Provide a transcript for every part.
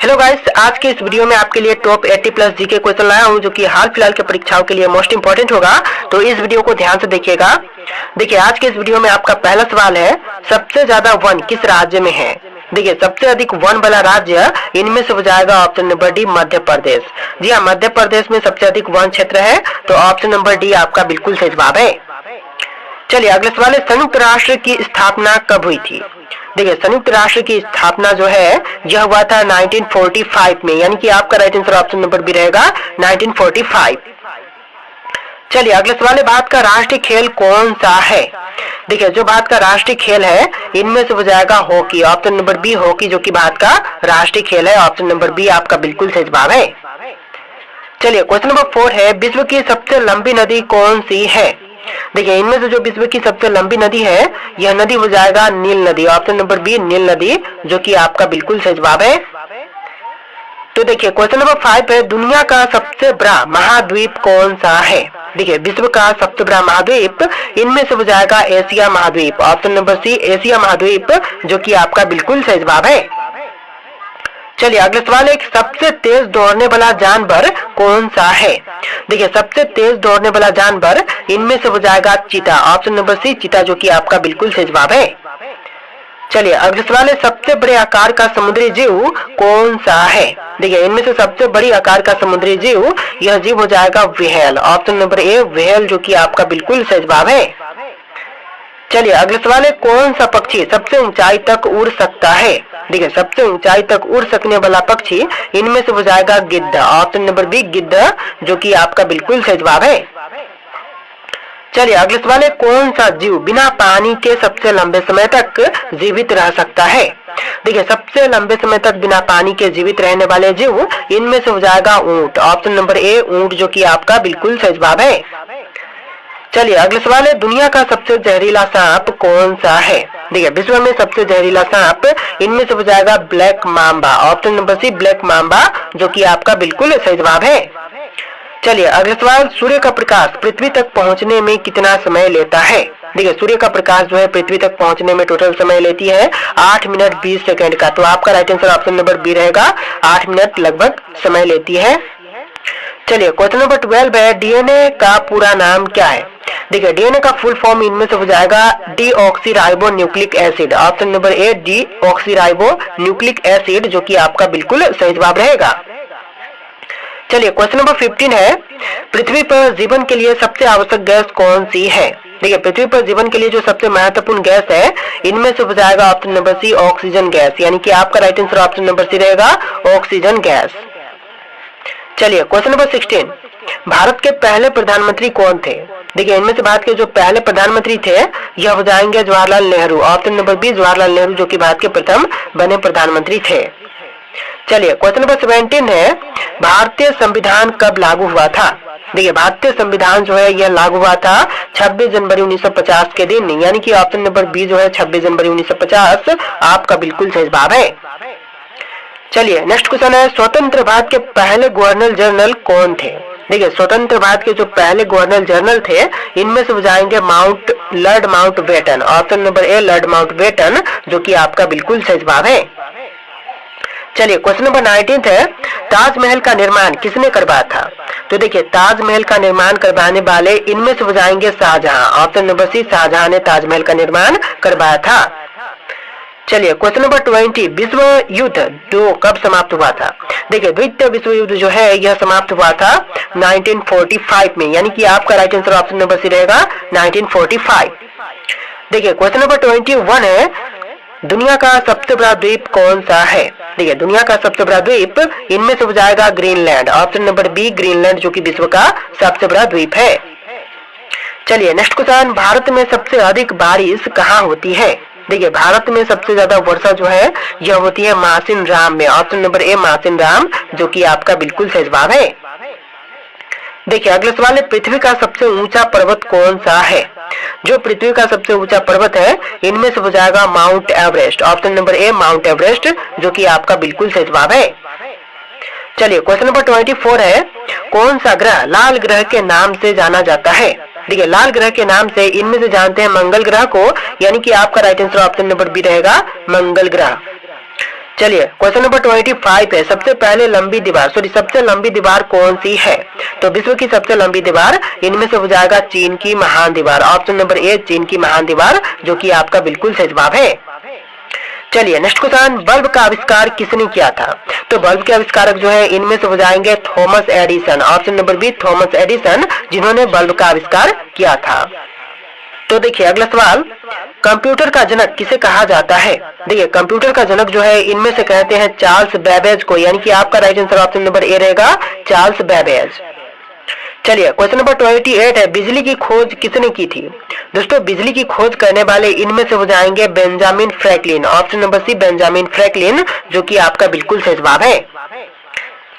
Hello guys, आज के इस वीडियो में आपके लिए टॉप 80 प्लस जीके क्वेश्चन लाया हूं जो कि हाल फिलहाल के परीक्षाओं के लिए मोस्ट इंपोर्टेंट होगा। तो इस वीडियो को ध्यान से देखिएगा। देखिए, आज के इस वीडियो में आपका पहला सवाल है, सबसे ज्यादा वन किस राज्य में है? देखिए, सबसे अधिक वन वाला राज्य इनमें से हो जाएगा option number D, Madhya Pradesh. जी हाँ, मध्य प्रदेश में सबसे अधिक वन क्षेत्र है, तो ऑप्शन नंबर डी आपका बिल्कुल सही जवाब है। चलिए अगले सवाल है, संयुक्त राष्ट्र की स्थापना कब हुई थी? देखिए, संयुक्त राष्ट्र की स्थापना जो है यह हुआ था 1945 में, यानी कि आपका right answer option number B रहेगा 1945। चलिए अगला सवाल है, भारत का राष्ट्रीय खेल कौन सा है? देखिए, जो भारत का राष्ट्रीय खेल है इनमें से हो जाएगा hockey, option number B hockey जो कि भारत का राष्ट्रीय खेल है, ऑप्शन नंबर बी आपका बिल्कुल सही जवाब है। चलिए क्वेश्चन नंबर 4 है, विश्व की सबसे लंबी नदी कौन सी है? देखिए, इनमें से जो विश्व की सबसे लंबी नदी है यह नदी हो जाएगा नील नदी, ऑप्शन नंबर बी नील नदी जो कि आपका बिल्कुल सही जवाब है। तो देखिए क्वेश्चन नंबर 5 है, दुनिया का सबसे बड़ा महाद्वीप कौन सा है? देखिए, विश्व का सबसे बड़ा महाद्वीप इनमें से हो जाएगा एशिया महाद्वीप, ऑप्शन नंबर सी एशिया महाद्वीप जो कि आपका बिल्कुल सही जवाब है। चलिए अगला सवाल है, सबसे तेज दौड़ने वाला जानवर कौन सा है? देखिए, सबसे तेज दौड़ने वाला जानवर इनमें से हो जाएगा चीता, ऑप्शन नंबर सी चीता जो कि आपका बिल्कुल सही जवाब है। चलिए अगला सवाल है, सबसे बड़े आकार का समुद्री जीव कौन सा है? देखिए, इनमें से सबसे बड़ी आकार का समुद्री जीव यह जीव हो जाएगा व्हेल, ऑप्शन नंबर ए व्हेल जो कि आपका बिल्कुल सही जवाब है। चलिए अगला सवाल है, कौन सा पक्षी सबसे ऊंचाई तक उड़ सकता है? देखिए, सबसे ऊंचाई तक उड़ सकने वाला पक्षी इनमें से हो जाएगा गिद्ध, ऑप्शन नंबर बी गिद्ध जो कि आपका बिल्कुल सही जवाब है। चलिए अगला सवाल है, कौन सा जीव बिना पानी के सबसे लंबे समय तक जीवित रह सकता है? देखिए, सबसे लंबे समय तक बिना पानी के जीवित रहने वाले जीव इनमें से हो जाएगा ऊंट, ऑप्शन नंबर ए ऊंट जो कि आपका बिल्कुल सही जवाब है। चलिए अगला सवाल है, दुनिया का सबसे जहरीला सांप कौन सा है? देखिए, विश्व में सबसे जहरीला सांप इनमें से हो जाएगा black mamba, option number C black mamba जो कि आपका बिल्कुल सही जवाब है। चलिए अगला सवाल, सूर्य का प्रकाश पृथ्वी तक पहुंचने में कितना समय लेता है? देखिए, सूर्य का प्रकाश जो है पृथ्वी तक पहुंचने में टोटल समय लेती है 8 मिनट 20 सेकंड का, तो आपका right answer option number B रहेगा 8 मिनट लगभग समय लेती है। चलिए क्वेश्चन नंबर 12 है, डीएनए का पूरा नाम क्या है? देखिए, डीएनए का फुल फॉर्म इनमें से हो जाएगा deoxyribo nucleic acid, option number ए डीऑक्सीराइबो न्यूक्लिक एसिड जो कि आपका बिल्कुल सही जवाब रहेगा। चलिए क्वेश्चन नंबर 15 है, पृथ्वी पर जीवन के लिए सबसे आवश्यक गैस कौन सी है? देखिए, पृथ्वी पर जीवन के लिए जो सबसे महत्वपूर्ण गैस है इनमें से हो जाएगा option number C oxygen gas, यानी कि आपका right answer option number C रहेगा ऑक्सीजन गैस। चलिए क्वेश्चन नंबर 16, भारत के पहले प्रधानमंत्री कौन थे? देखिए, इनमें से भारत के जो पहले प्रधानमंत्री थे यह हो जाएंगे Jawaharlal Nehru, option number B Jawaharlal Nehru जो कि भारत के प्रथम बने प्रधानमंत्री थे। चलिए क्वेश्चन नंबर 17 है, भारतीय संविधान कब लागू हुआ था? देखिए, भारतीय संविधान जो है यह लागू हुआ था 26 जनवरी 1950 के दिन, यानी कि ऑप्शन नंबर बी जो है 26 जनवरी 1950 आपका बिल्कुल सही जवाब है। चलिए नेक्स्ट क्वेश्चन है, स्वतंत्र भारत के पहले गवर्नर जनरल कौन थे? देखिए, स्वतंत्र भारत के जो पहले गवर्नर जनरल थे इनमें से हो जाएंगे लॉर्ड माउंटबेटन, ऑप्शन नंबर ए लॉर्ड माउंटबेटन जो कि आपका बिल्कुल सही जवाब है। चलिए क्वेश्चन नंबर 19 है, ताजमहल का निर्माण किसने करवाया था? तो देखिए, ताजमहल का निर्माण करवाने वाले इनमें से हो जाएंगे Shahjahan, option number C Shahjahan ने ताजमहल का निर्माण करवाया था। चलिए क्वेश्चन नंबर 20, विश्व युद्ध 2 कब समाप्त हुआ था? देखिए, द्वितीय विश्व युद्ध जो है यह समाप्त हुआ था 1945 में, यानी कि आपका right answer option number C रहेगा 1945। देखिए क्वेश्चन नंबर 21 है, दुनिया का सबसे बड़ा द्वीप कौन सा है? देखिए, दुनिया का सबसे बड़ा द्वीप इनमें से हो जाएगा Greenland, option number B Greenland जो कि विश्व का सबसे बड़ा द्वीप है। चलिए नेक्स्ट क्वेश्चन, भारत में सबसे अधिक बारिश कहाँ होती है? देखिए, भारत में सबसे ज्यादा वर्षा जो है यह होती है मासिन राम में, ऑप्शन नंबर ए मासिन राम जो कि आपका बिल्कुल सही जवाब है। देखिए अगला सवाल है, पृथ्वी का सबसे ऊंचा पर्वत कौन सा है? जो पृथ्वी का सबसे ऊंचा पर्वत है इनमें से हो जाएगा माउंट एवरेस्ट, ऑप्शन नंबर ए माउंट एवरेस्ट जो कि आपका बिल्कुल सही जवाब है। चलिए क्वेश्चन नंबर 24 है, कौन सा ग्रह लाल ग्रह के नाम से जाना जाता है? देखिए, लाल ग्रह के नाम से इनमें से जानते हैं मंगल ग्रह को, यानी कि आपका right answer option number B रहेगा मंगल ग्रह। चलिए क्वेश्चन नंबर 25 है, सबसे पहले लंबी दीवार सबसे लंबी दीवार कौन सी है? तो विश्व की सबसे लंबी दीवार इनमें से हो जाएगा चीन की महान दीवार। ऑप्शन नंबर ए चीन की महान दीवार, जो कि आपका बिल्कुल सही जवाब है। चलिए नेक्स्ट क्वेश्चन, बल्ब का आविष्कार किसने किया था? तो बल्ब के आविष्कारक जो है इनमें से हो जाएंगे Thomas Edison. Option number B Thomas Edison, जिन्होंने बल्ब का आविष्कार किया था। तो देखिए अगला सवाल, कंप्यूटर का जनक किसे कहा जाता है? देखिए कंप्यूटर का जनक जो है इनमें से कहते हैं चार्ल्स बेबेज को, यानी कि आपका राइट आंसर ऑप्शन नंबर ए रहेगा, चार्ल्स बेबेज। चलिए क्वेश्चन नंबर 28 है, बिजली की खोज किसने की थी? दोस्तों बिजली की खोज करने वाले इनमें से हो जाएंगे Benjamin Franklin. Option number C Benjamin Franklin, जो कि आपका बिल्कुल सही जवाब है।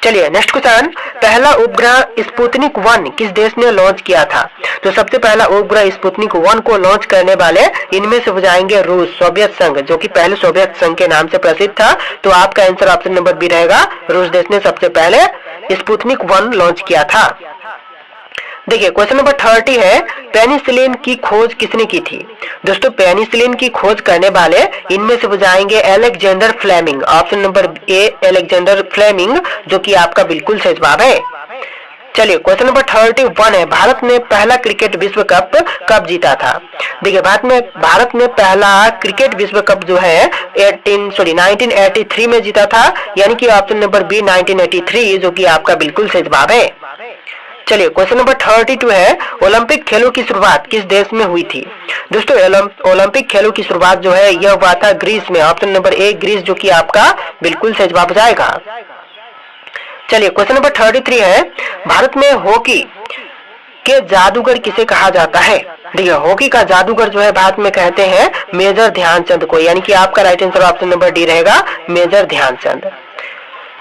चलिए नेक्स्ट क्वेश्चन, पहला उपग्रह स्पुतनिक 1 किस देश ने लॉन्च किया था? तो सबसे पहला उपग्रह स्पुतनिक 1 को लॉन्च करने वाले इनमें से हो जाएंगे रूस, सोवियत संघ, जो कि पहले सोवियत संघ के नाम से प्रसिद्ध था। तो आपका आंसर ऑप्शन नंबर बी रहेगा, रूस देश ने सबसे पहले स्पुतनिक 1 लॉन्च किया था। देखिए क्वेश्चन नंबर 30 है, पेनिसिलिन की खोज किसने की थी? दोस्तों पेनिसिलिन की खोज करने वाले इनमें से हो जाएंगे Alexander Fleming. Option number A Alexander Fleming, जो कि आपका बिल्कुल सही जवाब है। चलिए क्वेश्चन नंबर 31 है, भारत ने पहला क्रिकेट विश्व कप कब जीता था? देखिए भारत ने पहला क्रिकेट विश्व कप जो है 1983 में जीता था, यानी कि ऑप्शन नंबर बी 1983, जो कि आपका बिल्कुल सही जवाब है। चलिए क्वेश्चन नंबर 32 है, ओलंपिक खेलों की शुरुआत किस देश में हुई थी? दोस्तों ओलंपिक खेलों की शुरुआत जो है यह हुआ था ग्रीस में। ऑप्शन नंबर ए ग्रीस, जो कि आपका बिल्कुल सही जवाब जाएगा। चलिए क्वेश्चन नंबर 33 है, भारत में हॉकी के जादूगर किसे कहा जाता है? देखिए हॉकी का जादूगर जो है भारत में कहते हैं मेजर ध्यानचंद को, यानी कि आपका right answer option number D रहेगा, मेजर ध्यानचंद।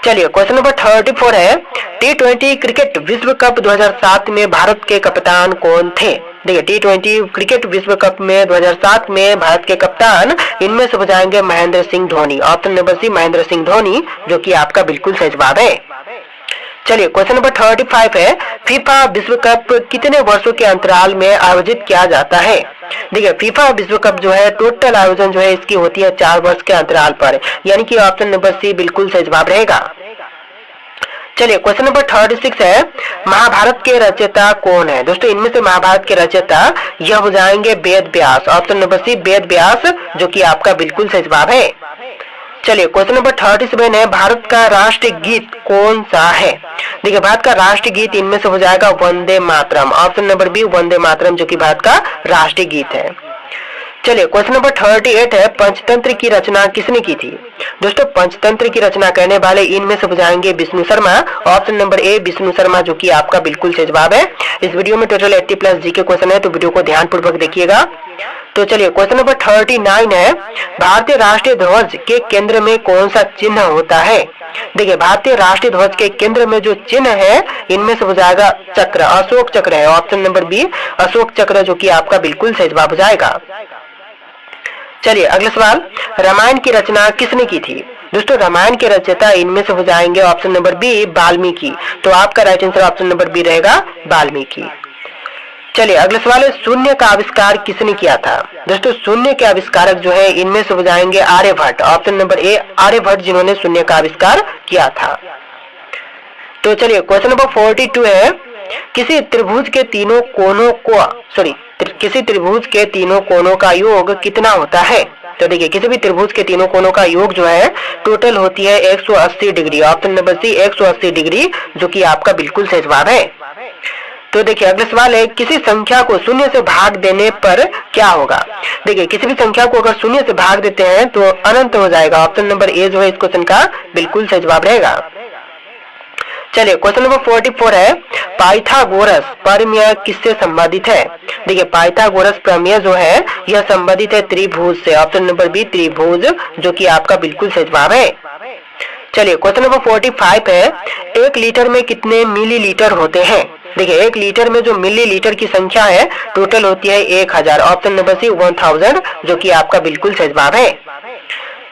चलिए क्वेश्चन नंबर 34 है, T20 क्रिकेट विश्व कप 2007 में भारत के कप्तान कौन थे? देखिए T20 क्रिकेट विश्व कप में 2007 में भारत के कप्तान इनमें से हो जाएंगे Mahendra Singh Dhoni. Option number C Mahendra Singh Dhoni, जो कि आपका बिल्कुल सही जवाब है। चलिए क्वेश्चन नंबर 35 है, फीफा विश्व कप कितने वर्षों के अंतराल में आयोजित किया जाता है? देखिए फीफा विश्व कप जो है टोटल आयोजन जो है इसकी होती है 4 वर्ष के अंतराल पर, यानी कि ऑप्शन नंबर सी बिल्कुल सही जवाब रहेगा। चलिए क्वेश्चन नंबर 36 है, महाभारत के रचयिता कौन है? दोस्तों इनमें से महाभारत के रचयिता यह हो जाएंगे वेद व्यास। ऑप्शन नंबर सी वेद व्यास, जो कि आपका बिल्कुल सही जवाब है। चलिए क्वेश्चन नंबर 37 है, भारत का राष्ट्रीय गीत कौन सा है? देखिए भारत का राष्ट्रीय गीत इनमें से हो जाएगा Vande Mataram. Option number B Vande Mataram, जो कि भारत का राष्ट्रीय गीत है। चलिए क्वेश्चन नंबर 38 है, पंचतंत्र की रचना किसने की थी? दोस्तों पंचतंत्र की रचना करने वाले इनमें से हो जाएंगे विष्णु शर्मा। ऑप्शन नंबर ए विष्णु शर्मा, जो कि आपका बिल्कुल सही जवाब है। इस वीडियो में टोटल 80+ जीके क्वेश्चन है, तो वीडियो को ध्यान पूर्वक देखिएगा। तो चलिए क्वेश्चन नंबर 39 है, भारतीय राष्ट्रीय ध्वज के केंद्र में कौन सा चिन्ह होता है? देखिए भारतीय राष्ट्रीय ध्वज के केंद्र में जो चिन्ह है इनमें से हो जाएगा चक्र, अशोक चक्र है। ऑप्शन नंबर बी अशोक चक्र, जो कि आपका बिल्कुल सही जवाब हो जाएगा। चलिए अगला सवाल, रामायण की रचना किसने की थी? दोस्तों रामायण के रचयिता इनमें से हो जाएंगे ऑप्शन नंबर बी वाल्मीकि। तो आपका right answer option number B रहेगा, वाल्मीकि। चलिए अगला सवाल है, शून्य का आविष्कार किसने किया था? दोस्तों शून्य के आविष्कारक जो है इनमें से हो जाएंगे Aryabhata. Option number A Aryabhata, जिन्होंने शून्य का आविष्कार किया था। तो चलिए क्वेश्चन नंबर 42 है, किसी त्रिभुज के तीनों कोनों का योग कितना होता है? तो देखिए किसी भी त्रिभुज के तीनों कोनों का योग जो है टोटल होती है 180 degree. Option number C 180 degree, जो कि आपका बिल्कुल सही जवाब है। तो देखिए अगला सवाल है, किसी संख्या को शून्य से भाग देने पर क्या होगा? देखिए किसी भी संख्या को अगर शून्य से भाग देते हैं तो अनंत हो जाएगा। ऑप्शन नंबर ए जो है इस क्वेश्चन का बिल्कुल सही जवाब रहेगा। चलिए क्वेश्चन नंबर 44 है, पाइथागोरस प्रमेय किससे संबंधित है? देखिए पाइथागोरस प्रमेय जो है यह संबंधित है त्रिभुज से। ऑप्शन नंबर बी त्रिभुज, जो कि आपका बिल्कुल सही जवाब है। चलिए क्वेश्चन नंबर 45 है, 1 लीटर में कितने मिलीलीटर होते हैं? देखिए 1 लीटर में जो मिलीलीटर की संख्या है टोटल होती है 1000। ऑप्शन नंबर सी 1000, जो कि आपका बिल्कुल सही जवाब है।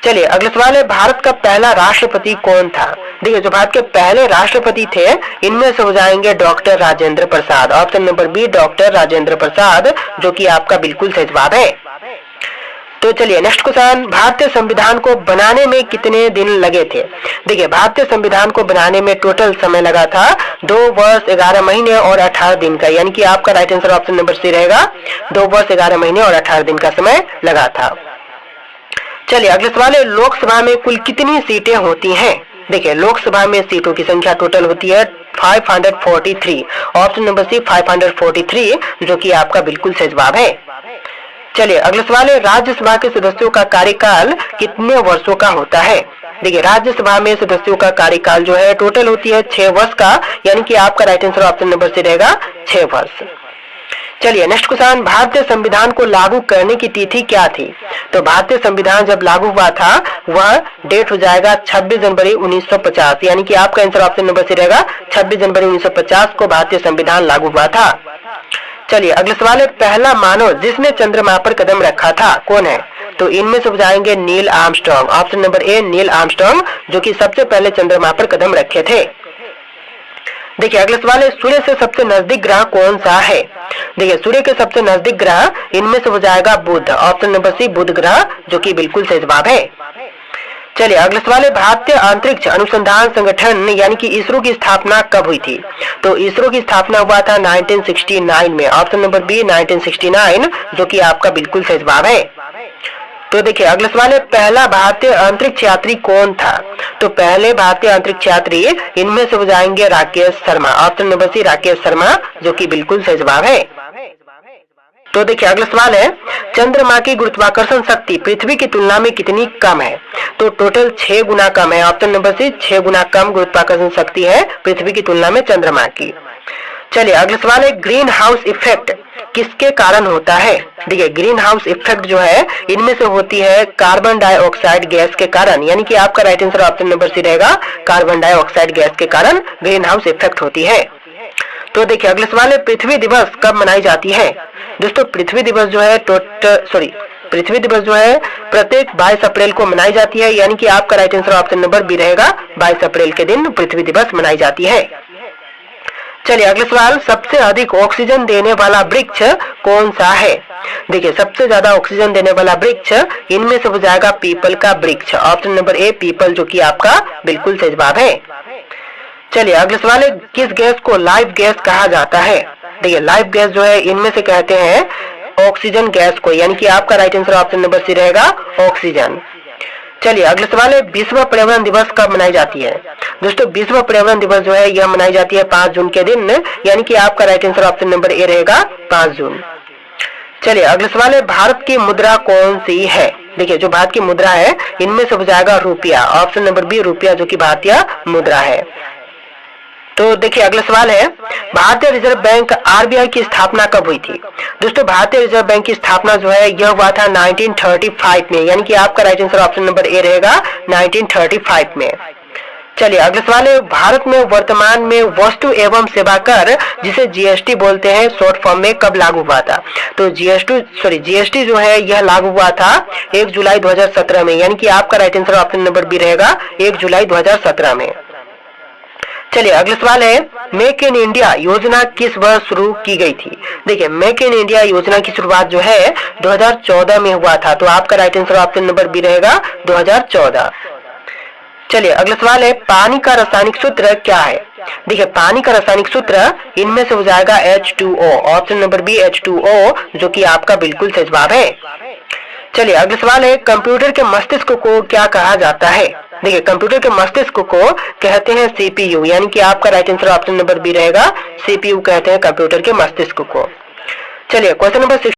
चलिए अगला सवाल है, भारत का पहला राष्ट्रपति कौन था? देखिए जो भारत के पहले राष्ट्रपति थे इनमें से हो जाएंगे doctor Rajendra Prasad. Option number B doctor Rajendra Prasad, जो कि आपका बिल्कुल सही जवाब है। तो चलिए नेक्स्ट क्वेश्चन, भारतीय संविधान को बनाने में कितने दिन लगे थे? देखिए भारतीय संविधान को बनाने में टोटल समय लगा था 2 वर्ष 11 महीने और 18 दिन का, यानी कि आपका right answer option number C रहेगा। 2 वर्ष 11 महीने और 18 दिन का समय लगा था। चलिए अगले सवाल है, लोकसभा में कुल कितनी सीटें होती हैं? देखिए लोकसभा में सीटों की संख्या टोटल होती है 543। ऑप्शन नंबर सी 543, जो कि आपका बिल्कुल सही जवाब है। चलिए अगला सवाल है, राज्यसभा के सदस्यों का कार्यकाल कितने वर्षों का होता है? देखिए राज्यसभा में सदस्यों का कार्यकाल जो है टोटल होती है 6 वर्ष का, यानी कि आपका right answer option number C रहेगा 6 वर्ष। चलिए नेक्स्ट क्वेश्चन, भारतीय संविधान को लागू करने की तिथि क्या थी? तो भारतीय संविधान जब लागू हुआ था वह डेट हो जाएगा 26 जनवरी 1950, यानी कि आपका आंसर ऑप्शन नंबर सी रहेगा 26 जनवरी 1950 को भारतीय संविधान लागू हुआ था। चलिए अगला सवाल है, पहला मानव जिसने चंद्रमा पर कदम रखा था कौन है? तो इनमें से जाएंगे नील आर्मस्ट्रांग। ऑप्शन नंबर ए नील आर्मस्ट्रांग, जो कि सबसे पहले चंद्रमा पर कदम रखे थे। देखिए अगला सवाल है, सूर्य से सबसे नजदीक ग्रह कौन सा है? देखिए सूर्य के सबसे नजदीक ग्रह इनमें से हो जाएगा बुध। ऑप्शन नंबर सी बुध ग्रह, जो कि बिल्कुल सही जवाब है। चलिए अगला सवाल है, भारतीय अंतरिक्ष अनुसंधान संगठन यानी कि इसरो की स्थापना कब हुई थी? तो इसरो की स्थापना हुआ था 1969 में। ऑप्शन नंबर बी 1969, जो कि आपका बिल्कुल सही जवाब है। तो देखिए अगला सवाल है, पहला भारतीय अंतरिक्ष यात्री कौन था? तो पहले भारतीय अंतरिक्ष यात्री इनमें से हो जाएंगे Rakesh Sharma. Option number C Rakesh Sharma, जो कि बिल्कुल सही जवाब है। तो देखिए अगला सवाल है, चंद्रमा की गुरुत्वाकर्षण शक्ति पृथ्वी की तुलना में कितनी कम है? तो टोटल 6 गुना कम है। ऑप्शन नंबर सी 6 गुना कम गुरुत्वाकर्षण शक्ति है पृथ्वी की तुलना में चंद्रमा की। चलिए अगला सवाल है, ग्रीन हाउस इफेक्ट किसके कारण होता है? देखिए ग्रीन हाउस इफेक्ट जो है इनमें से होती है कार्बन डाइऑक्साइड गैस के कारण, यानी कि आपका right answer option number C रहेगा कार्बन डाइऑक्साइड गैस के कारण ग्रीन हाउस इफेक्ट होती है। तो देखिए अगला सवाल है, पृथ्वी दिवस कब मनाई जाती है? दोस्तों पृथ्वी दिवस जो है पृथ्वी दिवस जो है प्रत्येक 22 अप्रैल को मनाई जाती है, यानी कि आपका right answer option number B रहेगा 22 अप्रैल के दिन पृथ्वी दिवस मनाई जाती है। चलिए अगला सवाल, सबसे अधिक ऑक्सीजन देने वाला वृक्ष कौन सा है? देखिए सबसे ज्यादा ऑक्सीजन देने वाला वृक्ष इनमें से हो जाएगा पीपल का वृक्ष। ऑप्शन नंबर ए पीपल, जो कि आपका बिल्कुल सही जवाब है। चलिए अगला सवाल है, किस गैस को लाइव गैस कहा जाता है? देखिए लाइव गैस जो है इनमें से कहते हैं ऑक्सीजन गैस को, यानी कि आपका right answer option number C रहेगा ऑक्सीजन। चलिए अगला सवाल है, विश्व पर्यावरण दिवस कब मनाई जाती है? दोस्तों विश्व पर्यावरण दिवस जो है यह मनाई जाती है 5 जून के दिन, यानी कि आपका राइट आंसर ऑप्शन नंबर ए रहेगा 5 जून। चलिए अगला सवाल है, भारत की मुद्रा कौन सी है? देखिए जो भारत की मुद्रा है इनमें से हो जाएगा रुपया। ऑप्शन नंबर बी रुपया, जो कि भारतीय मुद्रा है। तो देखिए अगला सवाल है, भारतीय रिजर्व बैंक आरबीआई की स्थापना कब हुई थी? दोस्तों भारतीय रिजर्व बैंक की स्थापना जो है यह हुआ था 1935 में, यानी कि आपका राइट आंसर ऑप्शन नंबर ए रहेगा 1935 में। चलिए अगला सवाल है, भारत में वर्तमान में वस्तु एवं सेवा कर जिसे जीएसटी बोलते हैं शॉर्ट फॉर्म में कब लागू हुआ था? तो जीएसटी जो है यह लागू हुआ था 1 जुलाई 2017 में, यानी कि आपका right answer option number B रहेगा 1 जुलाई 2017 में। चलिए अगला सवाल है, मेक इन इंडिया योजना किस वर्ष शुरू की गई थी? देखिए मेक इन इंडिया योजना की शुरुआत जो है 2014 में हुआ था, तो आपका right answer option number B रहेगा 2014। चलिए अगला सवाल है, पानी का रासायनिक सूत्र क्या है? देखिए पानी का रासायनिक सूत्र इनमें से हो जाएगा H2O। Option number B H2O, जो कि आपका बिल्कुल सही जवाब है। चलिए अगला सवाल है, कंप्यूटर के मस्तिष्क को क्या कहा जाता है? देखिए कंप्यूटर के मस्तिष्क को कहते हैं CPU, यानी कि आपका right answer option number B रहेगा CPU कहते हैं कंप्यूटर के मस्तिष्क को। चलिए क्वेश्चन नंबर